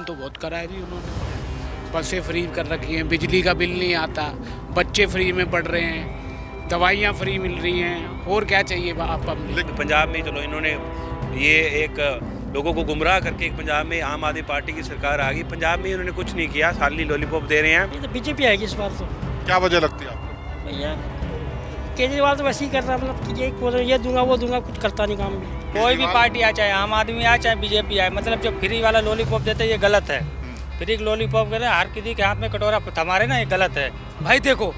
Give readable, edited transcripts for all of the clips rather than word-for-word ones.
काम तो बहुत करा है जी उन्होंने। बसें फ्री कर रखी हैं, बिजली का बिल नहीं आता, बच्चे फ्री में पढ़ रहे हैं, दवाइयाँ फ्री मिल रही हैं, और क्या चाहिए आप पब्लिक। लेकिन पंजाब में चलो इन्होंने ये एक लोगों को गुमराह करके एक पंजाब में आम आदमी पार्टी की सरकार आ गई, पंजाब में इन्होंने कुछ नहीं किया, खाली लॉलीपॉप दे रहे हैं। ये तो बीजेपी आएगी इस बार तो। क्या वजह लगती है आपको? भैया केजरीवाल तो वैसे ही कर रहा है, मतलब कि ये दूंगा वो दूंगा, कुछ करता नहीं काम भी। कोई भी पार्टी आ, चाहे आम आदमी आ चाहे बीजेपी आए, मतलब जो फ्री वाला लॉलीपॉप देते हैं ये गलत है। फ्री लॉलीपॉप कर हर किसी के हाथ में कटोरा थमारे ना, ये गलत है। भाई देखो,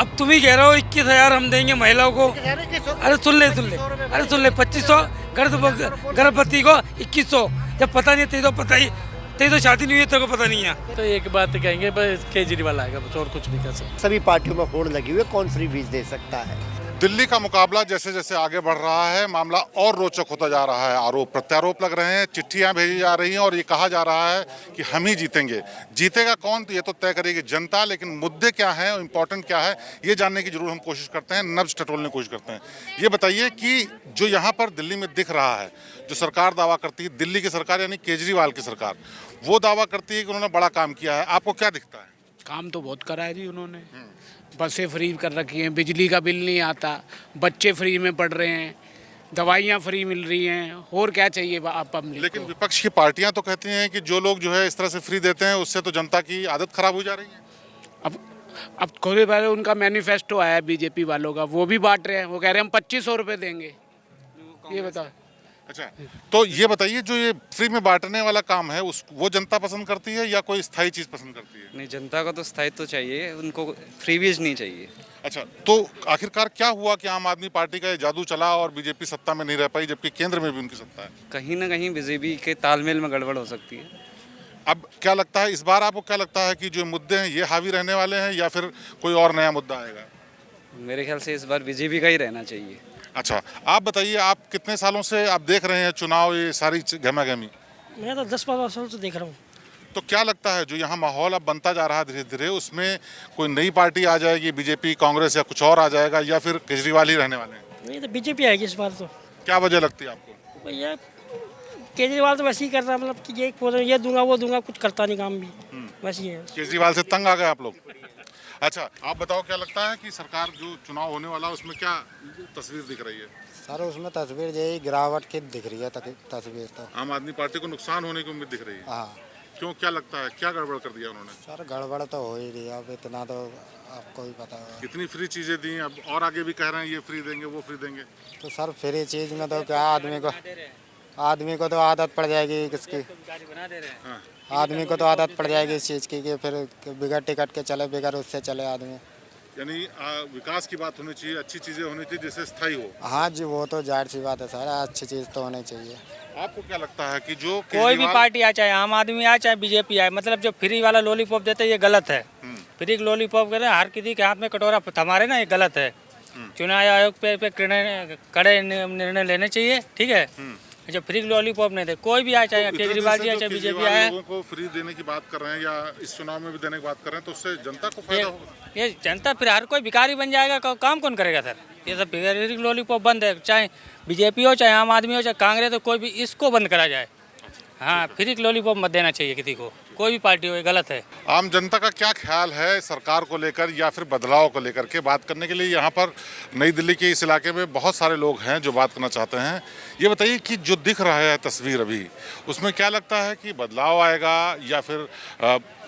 अब तुम ही कह रहे हो 21,000 हम देंगे महिलाओं को। अरे सुन ले अरे सुन ले 2500 गर्भवती को 2100, जब पता नहीं तेरी तो पता ही, तेरी तो शादी नहीं हुई, तेरे को पता नहीं है। तो एक बात कहेंगे बस केजरीवाल आएगा, बस और कुछ नहीं कर सकते। सभी पार्टियों में होड़ लगी हुई है, कौन फ्री बीज दे सकता है। दिल्ली का मुकाबला जैसे जैसे आगे बढ़ रहा है, मामला और रोचक होता जा रहा है। आरोप प्रत्यारोप लग रहे हैं, चिट्ठियां भेजी जा रही हैं और ये कहा जा रहा है कि हम ही जीतेंगे। जीतेगा कौन, तो ये तो तय करेगी जनता, लेकिन मुद्दे क्या हैं, इम्पोर्टेंट क्या है, ये जानने की जरूर हम कोशिश करते हैं, नब्ज टटोलने की कोशिश करते हैं। ये बताइए कि जो यहाँ पर दिल्ली में दिख रहा है, जो सरकार दावा करती है, दिल्ली की सरकार यानी केजरीवाल की सरकार, वो दावा करती है कि उन्होंने बड़ा काम किया है, आपको क्या दिखता है? काम तो बहुत करा है जी उन्होंने। बसें फ्री कर रखी हैं, बिजली का बिल नहीं आता, बच्चे फ्री में पढ़ रहे हैं, दवाइयाँ फ्री मिल रही हैं, और क्या चाहिए आप पब्लिक। लेकिन विपक्ष की पार्टियां तो कहती हैं कि जो लोग जो है इस तरह से फ्री देते हैं उससे तो जनता की आदत खराब हो जा रही है। अब थोड़ी पहले उनका मैनिफेस्टो आया है बीजेपी वालों का, वो भी बांट रहे हैं, वो कह रहे हैं हम 2500 रुपये देंगे। ये बताओ। अच्छा, तो ये बताइए जो ये फ्री में बांटने वाला काम है वो जनता पसंद करती है या कोई स्थायी चीज पसंद करती है? नहीं, जनता को तो स्थायित्व चाहिए, उनको फ्रीबीज नहीं चाहिए। अच्छा, तो आखिरकार क्या हुआ कि आम आदमी पार्टी का ये जादू चला और बीजेपी सत्ता में नहीं रह पाई, जबकि केंद्र में भी उनकी सत्ता है? कहीं ना कहीं बीजेपी के तालमेल में गड़बड़ हो सकती है। अब क्या लगता है इस बार, आपको क्या लगता है कि जो मुद्दे हैं ये हावी रहने वाले हैं या फिर कोई और नया मुद्दा आएगा? मेरे ख्याल से इस बार बीजेपी का ही रहना चाहिए। अच्छा, आप बताइए, आप कितने सालों से आप देख रहे हैं चुनाव, ये सारी गहमा-गहमी? मैं तो 10-15 साल से देख रहा हूँ। तो क्या लगता है जो यहाँ माहौल अब बनता जा रहा है धीरे धीरे, उसमें कोई नई पार्टी आ जाएगी, बीजेपी, कांग्रेस या कुछ और आ जाएगा, या फिर केजरीवाल ही रहने वाले हैं? नहीं तो बीजेपी आएगी इस बार तो। क्या वजह लगती है आपको? भैया केजरीवाल तो वैसे ही कर रहा है, मतलब कि ये दूंगा वो दूंगा, कुछ करता नहीं काम भी, वैसे ही है। केजरीवाल से तंग आ गए आप लोग? अच्छा, आप बताओ क्या लगता है कि सरकार जो चुनाव होने वाला है उसमें क्या तस्वीर दिख रही है? सर उसमें तस्वीर यही गिरावट की दिख रही है, तस्वीर तो आम आदमी पार्टी को नुकसान होने की उम्मीद दिख रही है। हाँ। क्यों, क्या लगता है क्या गड़बड़ कर दिया उन्होंने? सर गड़बड़ तो हो ही रही है, अब इतना तो आपको भी पता है। इतनी फ्री चीजें दी, अब और आगे भी कह रहे हैं ये फ्री देंगे वो फ्री देंगे। तो सर फ्री चीज में तो क्या आदमी को तो आदत पड़ जाएगी, किसकी आदमी को तो आदत पड़ जाएगी इस चीज़ की कि फिर बिगड़ टिकट के चले, बिगड़ उससे चले आदमी। यानी विकास की बात होनी चाहिए, अच्छी चीजें होनी चाहिए जिससे स्थायी हो। हाँ जी, वो तो जाहिर सी बात है सर, अच्छी चीज़ तो होनी चाहिए। आपको क्या लगता है कि जो कोई भी पार्टी आ, चाहे आम आदमी आए चाहे बीजेपी आए, मतलब जो फ्री वाला लॉलीपॉप देते हैं ये गलत है। फ्री लॉलीपॉप कर हर किसी के हाथ में कटोरा थमारे ना, ये गलत है। चुनाव आयोग पे कड़े निर्णय लेने चाहिए, ठीक है। जो फ्री लॉलीपॉप नहीं दे, कोई भी आए, चाहे केजरीवाल जी आए चाहे बीजेपी आए, लोगों को फ्री देने की बात कर रहे हैं या इस चुनाव में भी देने की बात कर रहे हैं, तो उससे जनता को फायदा होगा। ये जनता फिर हर कोई भिखारी बन जाएगा, काम कौन करेगा सर? ये सब फ्री लॉलीपॉप बंद है, चाहे बीजेपी हो चाहे आम आदमी हो चाहे कांग्रेस हो, कोई भी इसको बंद करा जाए। हाँ, फ्री लॉलीपॉप मत देना चाहिए किसी को, कोई भी पार्टी हो, ये गलत है। आम जनता का क्या ख्याल है सरकार को लेकर या फिर बदलाव को लेकर के बात करने के लिए यहाँ पर नई दिल्ली के इस इलाके में बहुत सारे लोग हैं जो बात करना चाहते हैं। ये बताइए कि जो दिख रहा है तस्वीर अभी, उसमें क्या लगता है कि बदलाव आएगा या फिर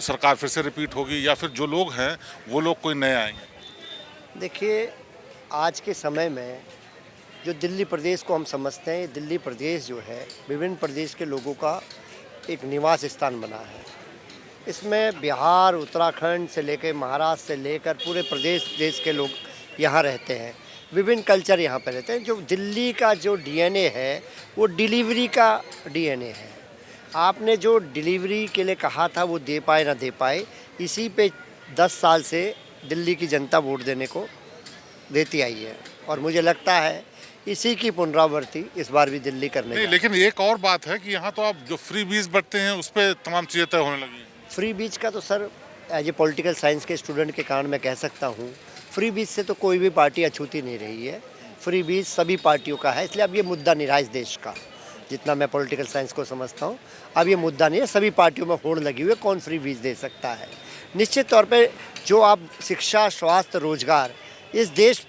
सरकार फिर से रिपीट होगी या फिर जो लोग हैं वो लोग कोई नए आएंगे? देखिए, आज के समय में जो दिल्ली प्रदेश को हम समझते हैं, दिल्ली प्रदेश जो है विभिन्न प्रदेश के लोगों का एक निवास स्थान बना है। इसमें बिहार, उत्तराखंड से लेकर महाराष्ट्र से लेकर पूरे प्रदेश देश के लोग यहाँ रहते हैं, विभिन्न कल्चर यहाँ पर रहते हैं। जो दिल्ली का जो डीएनए है वो डिलीवरी का डीएनए है। आपने जो डिलीवरी के लिए कहा था वो दे पाए ना दे पाए, इसी पे 10 साल से दिल्ली की जनता वोट देने को देती आई है और मुझे लगता है इसी की पुनरावृत्ति इस बार भी दिल्ली करने नहीं, लेकिन एक और बात है कि यहाँ तो आप जो फ्री बीज बढ़ते हैं उस पर तमाम चीज़ें तय होने लगी हैं। फ्री बीज का तो sir as a political science के स्टूडेंट के कारण मैं कह सकता हूँ, फ्री बीज से तो कोई भी पार्टी अछूती नहीं रही है। फ्री बीज सभी पार्टियों का है, इसलिए अब ये मुद्दा नहीं रहा इस देश का। जितना मैं पॉलिटिकल साइंस को समझता हूँ। अब ये मुद्दा नहीं है, सभी पार्टियों में होड़ लगी हुई है कौन फ्री बीज दे सकता है। निश्चित तौर पे जो आप शिक्षा, स्वास्थ्य, रोजगार, इस देश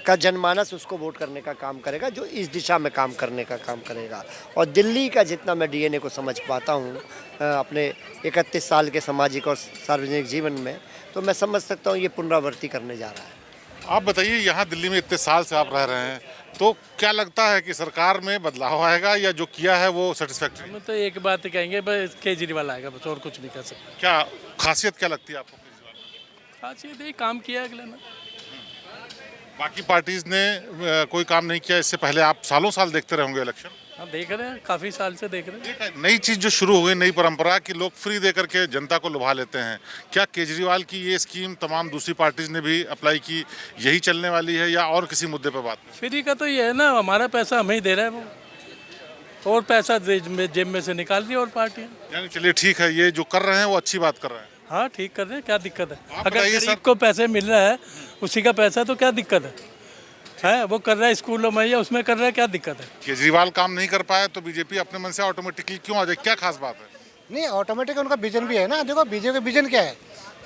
का जनमानस उसको वोट करने का काम करेगा जो इस दिशा में काम करने का काम करेगा। और दिल्ली का जितना मैं डीएनए को समझ पाता हूँ अपने 31 साल के सामाजिक और सार्वजनिक जीवन में, तो मैं समझ सकता हूँ ये पुनरावृत्ति करने जा रहा है। आप बताइए, यहाँ दिल्ली में इतने साल से आप रह रहे हैं, तो क्या लगता है कि सरकार में बदलाव आएगा या जो किया है वो सेटिस्फैक्ट्री? हम तो एक बात कहेंगे, बस केजरीवाल आएगा, बस और कुछ नहीं कर सकते। क्या खासियत क्या लगती है आपको केजरीवाल में? खासियत ये काम किया अगले ने। बाकी पार्टीज ने कोई काम नहीं किया इससे पहले? आप सालों साल देखते रहे होंगे इलेक्शन। हम देख रहे हैं, काफ़ी साल से देख रहे हैं। एक नई चीज जो शुरू हो गई, नई परंपरा कि लोग फ्री दे करके जनता को लुभा लेते हैं। क्या केजरीवाल की ये स्कीम तमाम दूसरी पार्टीज ने भी अप्लाई की, यही चलने वाली है या और किसी मुद्दे पर बात? फ्री का तो ये है ना, हमारा पैसा हमें ही दे रहा है वो, और पैसा जेब में से निकाल रही है और पार्टियाँ। यानी चलिए ठीक है, ये जो कर रहे हैं वो अच्छी बात कर रहे हैं। हाँ ठीक कर रहे हैं, क्या दिक्कत है? आप अगर बताइए गरीब सर। को पैसे मिल रहा है उसी का पैसा, तो क्या दिक्कत है? वो कर रहा है स्कूलों में या उसमें कर रहा है, क्या दिक्कत है? केजरीवाल काम नहीं कर पाए तो बीजेपी अपने मन से ऑटोमेटिकली क्यों आ जाए? क्या खास बात है? नहीं, ऑटोमेटिक उनका विजन भी है ना। देखो बीजेपी का विजन क्या है,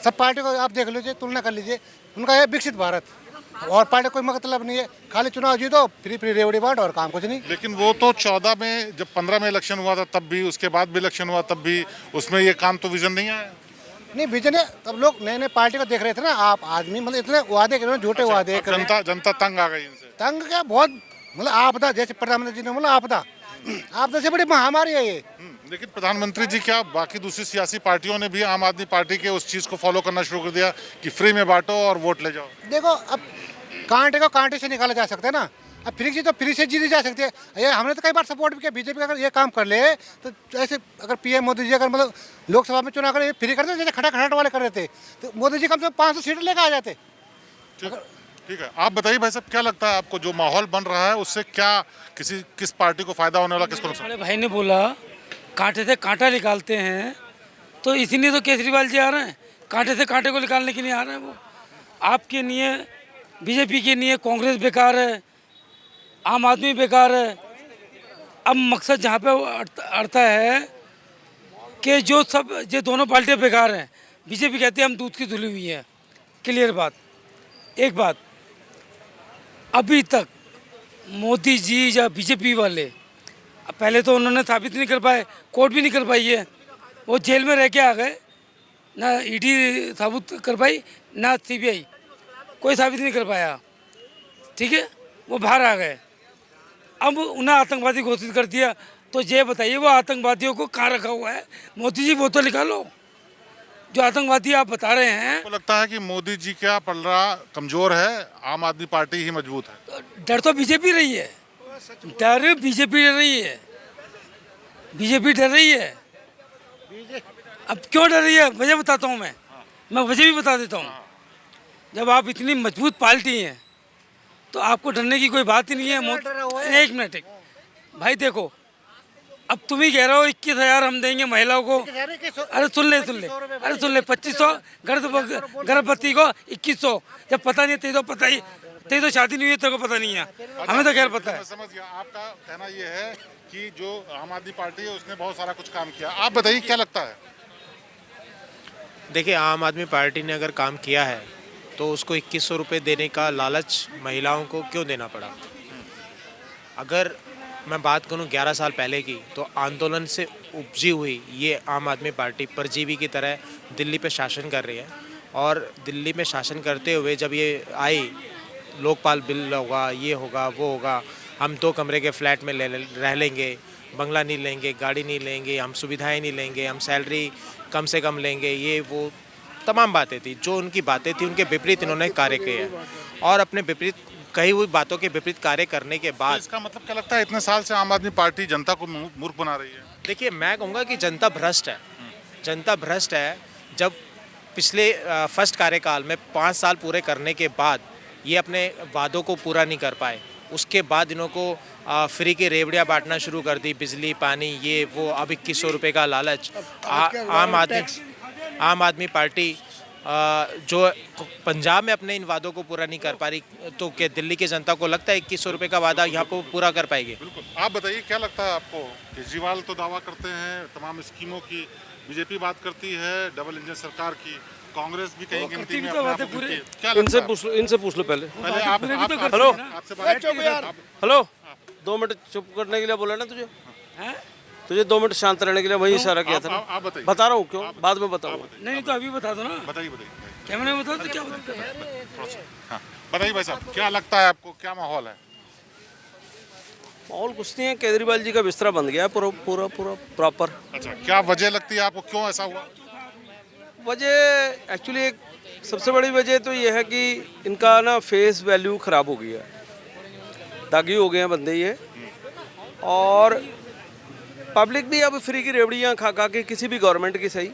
सब पार्टी को आप देख लीजिए, तुलना कर लीजिए। उनका है विकसित भारत, और पार्टी कोई मतलब नहीं है, खाली चुनाव जीतो, फ्री फ्री रेवड़ी बांट और काम कुछ नहीं। लेकिन वो तो 14 में, जब 15 में इलेक्शन हुआ था तब भी, उसके बाद भी इलेक्शन हुआ तब भी, उसमें ये काम तो विजन नहीं आया। नहीं विजन है, तब लोग नए नए पार्टी को देख रहे थे ना। आप आदमी मतलब इतने वादे कर रहे हो, झूठे वादे कर रहे हैं। जनता तंग आ गई इनसे। तंग क्या, बहुत मतलब आपदा, जैसे प्रधानमंत्री जी ने बोला आपदा, आपदा से बड़ी महामारी है ये। लेकिन प्रधानमंत्री जी, क्या बाकी दूसरी सियासी पार्टियों ने भी आम आदमी पार्टी के उस चीज को फॉलो करना शुरू कर दिया कि फ्री में बांटो और वोट ले जाओ? देखो अब कांटे को कांटे से निकाला जा सकता है ना। अब फ्री से तो फ्री से जीती जा सकती है। ये हमने तो कई बार सपोर्ट भी किया बीजेपी का। अगर ये काम कर ले तो ऐसे, अगर पीएम मोदी जी अगर मतलब लोकसभा में चुनाव कर फ्री करते जैसे खटाखट वाले कर रहे थे, तो मोदी जी कम से कम 500 सीट लेकर आ जाते। ठीक है, आप बताइए भाई साहब, क्या लगता है आपको जो माहौल बन रहा है उससे क्या किस पार्टी को फायदा होने वाला, किसको नुकसान? बड़े भाई ने बोला कांटे से कांटा निकालते हैं, तो इसीलिए तो केजरीवाल जी आ रहे हैं, कांटे से कांटे को निकालने के लिए आ रहे हैं। वो आपके लिए, बीजेपी के लिए कांग्रेस बेकार है, आम आदमी बेकार है। अब मकसद जहाँ पे अड़ता है कि जो दोनों पार्टियाँ बेकार हैं। बीजेपी कहती है हम दूध की धुली हुई है, क्लियर बात। एक बात, अभी तक मोदी जी या बीजेपी वाले, पहले तो उन्होंने साबित नहीं कर पाए, कोर्ट भी नहीं कर पाई है, वो जेल में रह के आ गए, ना ईडी साबित कर पाई ना सीबीआई, कोई साबित नहीं कर पाया, ठीक है, वो बाहर आ गए। अब उन्हें आतंकवादी घोषित कर दिया, तो ये बताइए वो आतंकवादियों को कहाँ रखा हुआ है? मोदी जी वो तो निकालो, जो आतंकवादी आप बता रहे हैं। आपको लगता है कि मोदी जी का पलड़ा कमजोर है, आम आदमी पार्टी ही मजबूत है? डर तो बीजेपी रही है, डर बीजेपी डर रही है, बीजेपी डर रही है। अब क्यों डर रही है वजह बताता हूँ मैं वजह भी बता देता हूँ। जब आप इतनी मजबूत पार्टी हैं तो आपको डरने की कोई बात ही नहीं है। एक मिनट भाई, देखो अब तुम ही कह रहे हो 21,000 हम देंगे महिलाओं को। अरे सुन ले 2500 गर्भवती को 2100, जब पता नहीं, तेरी तो पता ही, तेरी तो शादी नहीं हुई, तेरे को पता नहीं है, हमें तो खैर पता है। समझ गया, आपका कहना ये है कि जो आम आदमी पार्टी है उसने बहुत सारा कुछ काम किया। आप बताइए क्या लगता है? देखिए, आम आदमी पार्टी ने अगर काम किया है तो उसको 2100 रुपये देने का लालच महिलाओं को क्यों देना पड़ा? अगर मैं बात करूं 11 साल पहले की, तो आंदोलन से उपजी हुई ये आम आदमी पार्टी परजीवी की तरह दिल्ली पे शासन कर रही है। और दिल्ली में शासन करते हुए जब ये आई, लोकपाल बिल होगा, ये होगा, वो होगा, हम 2 कमरे के फ्लैट में रह लेंगे, बंगला नहीं लेंगे, गाड़ी नहीं लेंगे, हम सुविधाएं नहीं लेंगे, हम सैलरी कम से कम लेंगे, ये वो तमाम बातें थी। जो उनकी बातें थी उनके विपरीत इन्होंने कार्य किए हैं, और अपने विपरीत कही हुई बातों के विपरीत कार्य करने के बाद, तो इसका मतलब क्या लगता है इतने साल से आम आदमी पार्टी जनता को मूर्ख बना रही है? देखिए, मैं कहूँगा कि जनता भ्रष्ट है। जनता भ्रष्ट है। जब पिछले फर्स्ट कार्यकाल में 5 साल पूरे करने के बाद ये अपने वादों को पूरा नहीं कर पाए, उसके बाद इनको फ्री की रेवड़ियाँ बांटना शुरू कर दी, बिजली, पानी, ये वो। अब 2100 रुपये का लालच। आम आदमी पार्टी जो पंजाब में अपने इन वादों को पूरा नहीं कर पा रही, तो क्या दिल्ली की जनता को लगता है 2100 रुपये का वादा यहाँ पर पूरा कर पाएगी? बिल्कुल। आप बताइए क्या लगता है आपको? केजरीवाल तो दावा करते हैं तमाम स्कीमों की, बीजेपी बात करती है डबल इंजन सरकार की, कांग्रेस भी कहीं गिनती में अपने आप को गिनती है। क्या लगता है? इनसे पूछ लो पहले आप हेलो आपसे बात हेलो 2 मिनट चुप करने के लिए बोला ना तुझे 2 मिनट शांत रहने के लिए वही इशारा किया था ना। आप बताइए। बता रहा हूँ क्यों, बाद में बताऊँ। नहीं तो अभी बता दो ना, बताइए कैमरे में बता दो क्या बता। हाँ बताइए भाई साहब, क्या लगता है आपको, क्या माहौल है? माहौल कुछ नहीं है, केजरीवाल जी का बिस्तरा बंद गया पूरा पूरा पूरा प्रॉपर। अच्छा, क्या वजह लगती है आपको, क्यों ऐसा हुआ? वजह एक्चुअली एक सबसे बड़ी वजह तो ये है कि इनका ना फेस वैल्यू ख़राब हो गया है, दागी हो गए हैं बंदे ये, और पब्लिक भी अब फ्री की रेवड़ियाँ खा खा के किसी भी गवर्नमेंट की सही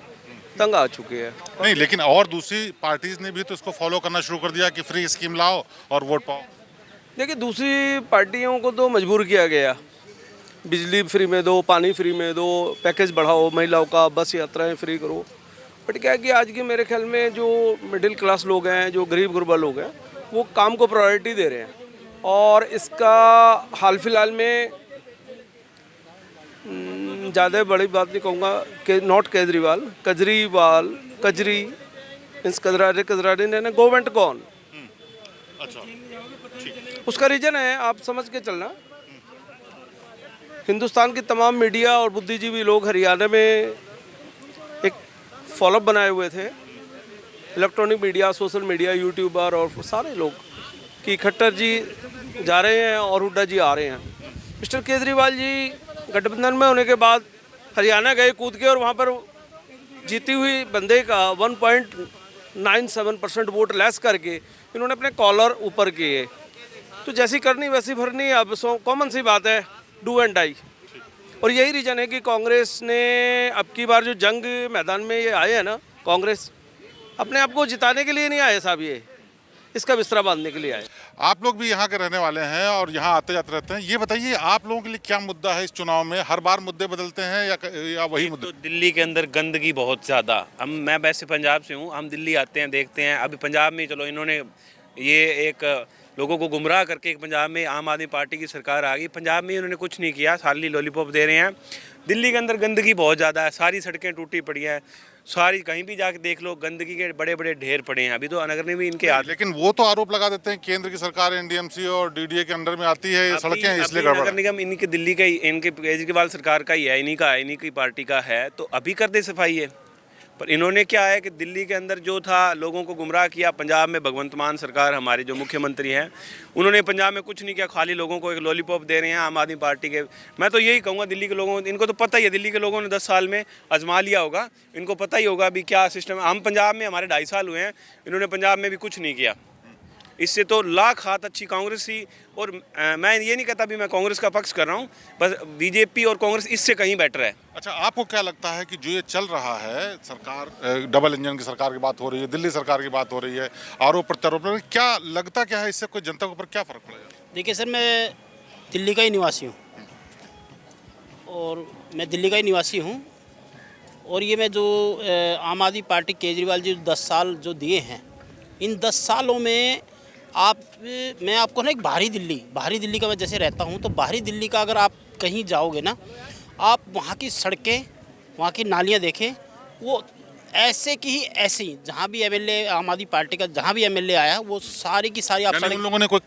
तंग आ चुके हैं। नहीं, लेकिन और दूसरी पार्टीज ने भी तो इसको फॉलो करना शुरू कर दिया कि फ्री स्कीम लाओ और वोट पाओ। देखिए दूसरी पार्टियों को तो मजबूर किया गया, बिजली फ्री में दो, पानी फ्री में दो, पैकेज बढ़ाओ, महिलाओं का बस यात्राएं फ्री करो। बट क्या है कि आज के मेरे ख्याल में जो मिडिल क्लास लोग हैं, जो गरीब गुरबा लोग हैं, वो काम को प्रायोरिटी दे रहे हैं। और इसका हाल फिलहाल में ज़्यादा बड़ी बात नहीं कहूँगा कि नॉट केजरीवाल, कजरी मीन्स कजरारे ने गवर्नमेंट गॉन। अच्छा, उसका रीज़न है, आप समझ के चलना, हिंदुस्तान की तमाम मीडिया और बुद्धिजीवी लोग हरियाणा में एक फॉलोअप बनाए हुए थे, electronic media, social media, YouTuber और सारे लोग कि खट्टर जी जा रहे हैं और हुड्डा जी आ रहे हैं। मिस्टर केजरीवाल जी गठबंधन में होने के बाद हरियाणा गए कूद के, और वहाँ पर जीती हुई बंदे का 1.97% वोट लेस करके इन्होंने अपने कॉलर ऊपर किए। तो जैसी करनी वैसी भरनी, अब कॉमन सी बात है, डू एंड डाई। और यही रीज़न है कि कांग्रेस ने अब की बार जो जंग मैदान में ये आए हैं ना, कांग्रेस अपने आप को जिताने के लिए नहीं आए साहब, ये इसका बिस्तरा बांधने के लिए आए। आप लोग भी यहाँ के रहने वाले हैं और यहाँ आते जाते रहते हैं, ये बताइए आप लोगों के लिए क्या मुद्दा है इस चुनाव में? हर बार मुद्दे बदलते हैं या वही मुद्दे? तो दिल्ली के अंदर गंदगी बहुत ज़्यादा, मैं वैसे पंजाब से हूँ, हम दिल्ली आते हैं, देखते हैं। अभी पंजाब में चलो इन्होंने ये एक लोगों को गुमराह करके एक पंजाब में आम आदमी पार्टी की सरकार आ गई, पंजाब में इन्होंने कुछ नहीं किया, खाली लॉलीपॉप दे रहे हैं। दिल्ली के अंदर गंदगी बहुत ज़्यादा है, सारी सड़कें टूटी पड़ी हैं, सारी कहीं भी जाके देख लो गंदगी के बड़े बड़े ढेर पड़े हैं। अभी तो नगर ने भी इनके हाथ, लेकिन वो तो आरोप लगा देते हैं केंद्र की सरकार एनडीएमसी और डीडीए के अंडर में आती है, ये सड़कें इसलिए गड़बड़। नगर निगम इन्हीं के दिल्ली का ही, इनके केजरीवाल सरकार का ही है, इन्हीं की पार्टी का है, तो अभी कर दे सफाई है। पर इन्होंने क्या है कि दिल्ली के अंदर जो था लोगों को गुमराह किया। पंजाब में भगवंत मान सरकार हमारे जो मुख्यमंत्री हैं, उन्होंने पंजाब में कुछ नहीं किया, खाली लोगों को एक लॉलीपॉप दे रहे हैं आम आदमी पार्टी के। मैं तो यही कहूँगा दिल्ली के लोगों, इनको तो पता ही है, दिल्ली के लोगों ने 10 साल में आजमा लिया होगा, इनको पता ही होगा अभी क्या सिस्टम है। हम पंजाब में हमारे 2.5 साल हुए हैं, इन्होंने पंजाब में भी कुछ नहीं किया। इससे तो लाख हाथ अच्छी कांग्रेस थी। और मैं ये नहीं कहता भी मैं कांग्रेस का पक्ष कर रहा हूँ, बस बीजेपी और कांग्रेस इससे कहीं बेटर है। अच्छा, आपको क्या लगता है कि जो ये चल रहा है सरकार, डबल इंजन की सरकार की बात हो रही है, दिल्ली सरकार की बात हो रही है, आरोप प्रत्यारोप, क्या लगता क्या है इससे कोई जनता के ऊपर क्या फर्क पड़ेगा? देखिए सर, मैं दिल्ली का ही निवासी हूँ और ये मैं जो आम आदमी पार्टी केजरीवाल जी 10 साल जो दिए हैं, इन 10 सालों में मैं आपको ना एक बाहरी दिल्ली का मैं जैसे रहता हूँ, तो बाहरी दिल्ली का अगर आप कहीं जाओगे ना, आप वहाँ की सड़कें, वहाँ की नालियाँ देखें, वो ऐसे की ही ऐसी, जहाँ भी एमएलए आम आदमी पार्टी का जहाँ भी एमएलए आया, वो सारी की सारी आप उन लोगों ने कोई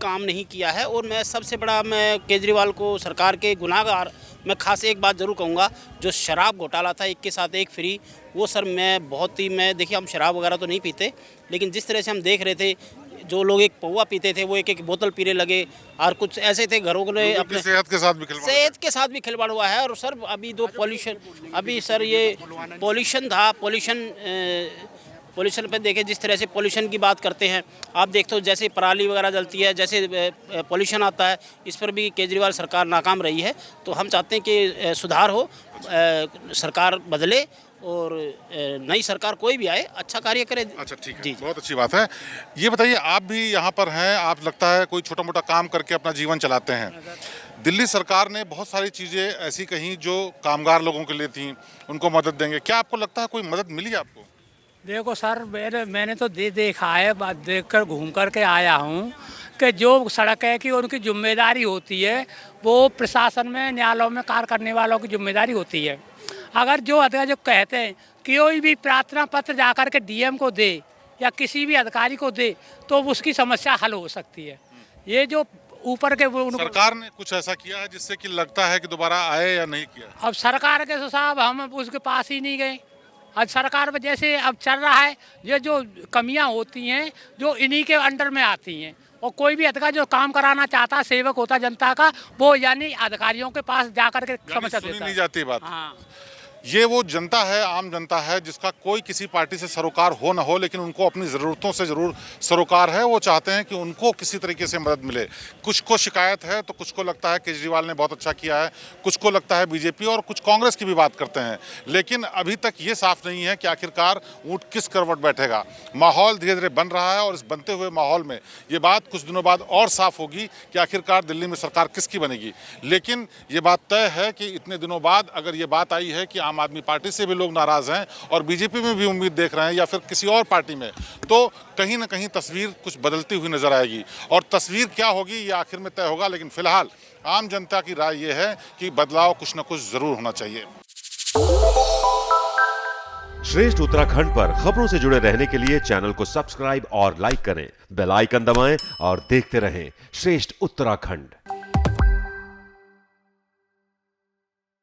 काम नहीं किया है। और मैं सबसे बड़ा, मैं केजरीवाल को सरकार के गुनाहगार मैं खास एक बात ज़रूर कहूँगा, जो शराब घोटाला था, एक के साथ एक फ्री, वो सर मैं देखिए, हम शराब वगैरह तो नहीं पीते, लेकिन जिस तरह से हम देख रहे थे, जो लोग एक पौवा पीते थे वो एक बोतल पीने लगे, और कुछ ऐसे थे घरों ने अपने सेहत के साथ भी खिलवाड़ हुआ है। और सर अभी दो अभी सर ये पॉल्यूशन था, पॉल्यूशन पे देखें, जिस तरह से पॉल्यूशन की बात करते हैं, आप देखते हो जैसे पराली वगैरह जलती है, जैसे पॉल्यूशन आता है, इस पर भी केजरीवाल सरकार नाकाम रही है। तो हम चाहते हैं कि सुधार हो, सरकार बदले और नई सरकार कोई भी आए अच्छा कार्य करे। अच्छा, ठीक है, बहुत अच्छी बात है। ये बताइए, आप भी यहाँ पर हैं, आप लगता है कोई छोटा मोटा काम करके अपना जीवन चलाते हैं। दिल्ली सरकार ने बहुत सारी चीज़ें ऐसी कहीं जो कामगार लोगों के लिए थी, उनको मदद देंगे, क्या आपको लगता है कोई मदद मिली आपको? देखो सर, मैंने तो देखा है, देख कर घूम कर के आया हूँ कि जो सड़क है कि उनकी जिम्मेदारी होती है, वो प्रशासन में, न्यायालयों में कार्य करने वालों की जिम्मेदारी होती है। अगर जो अधिकारी जो कहते हैं कि कोई भी प्रार्थना पत्र जाकर के डीएम को दे या किसी भी अधिकारी को दे तो उसकी समस्या हल हो सकती है। ये जो ऊपर के सरकार ने कुछ ऐसा किया है जिससे कि लगता है कि दोबारा आए या नहीं किया? अब सरकार के तो साहब हम उसके पास ही नहीं गए। आज सरकार में जैसे अब चल रहा है, ये जो कमियां होती हैं जो इन्हीं के अंडर में आती हैं, और कोई भी अधिकारी जो काम कराना चाहता, सेवक होता जनता का, वो यानी अधिकारियों के पास जाकर के समस्या देता है। नहीं जाती बात। हाँ। ये वो जनता है, आम जनता है, जिसका कोई किसी पार्टी से सरोकार हो ना हो, लेकिन उनको अपनी ज़रूरतों से ज़रूर सरोकार है। वो चाहते हैं कि उनको किसी तरीके से मदद मिले। कुछ को शिकायत है तो कुछ को लगता है केजरीवाल ने बहुत अच्छा किया है, कुछ को लगता है बीजेपी, और कुछ कांग्रेस की भी बात करते हैं। लेकिन अभी तक ये साफ नहीं है कि आखिरकार ऊँट किस करवट बैठेगा। माहौल धीरे धीरे बन रहा है और इस बनते हुए माहौल में ये बात कुछ दिनों बाद और साफ होगी कि आखिरकार दिल्ली में सरकार किसकी बनेगी। लेकिन ये बात तय है कि इतने दिनों बाद अगर ये बात आई है कि आम आदमी पार्टी से भी लोग नाराज हैं और बीजेपी में भी उम्मीद देख रहे हैं या फिर किसी और पार्टी में, तो कहीं ना कहीं तस्वीर कुछ बदलती हुई नजर आएगी। और तस्वीर क्या होगी ये आखिर में तय होगा, लेकिन फिलहाल आम जनता की राय ये है कि बदलाव कुछ न कुछ जरूर होना चाहिए। श्रेष्ठ उत्तराखंड पर खबरों से जुड़े रहने के लिए चैनल को सब्सक्राइब और लाइक करें, बेल आइकन दबाएं और देखते रहें श्रेष्ठ उत्तराखंड।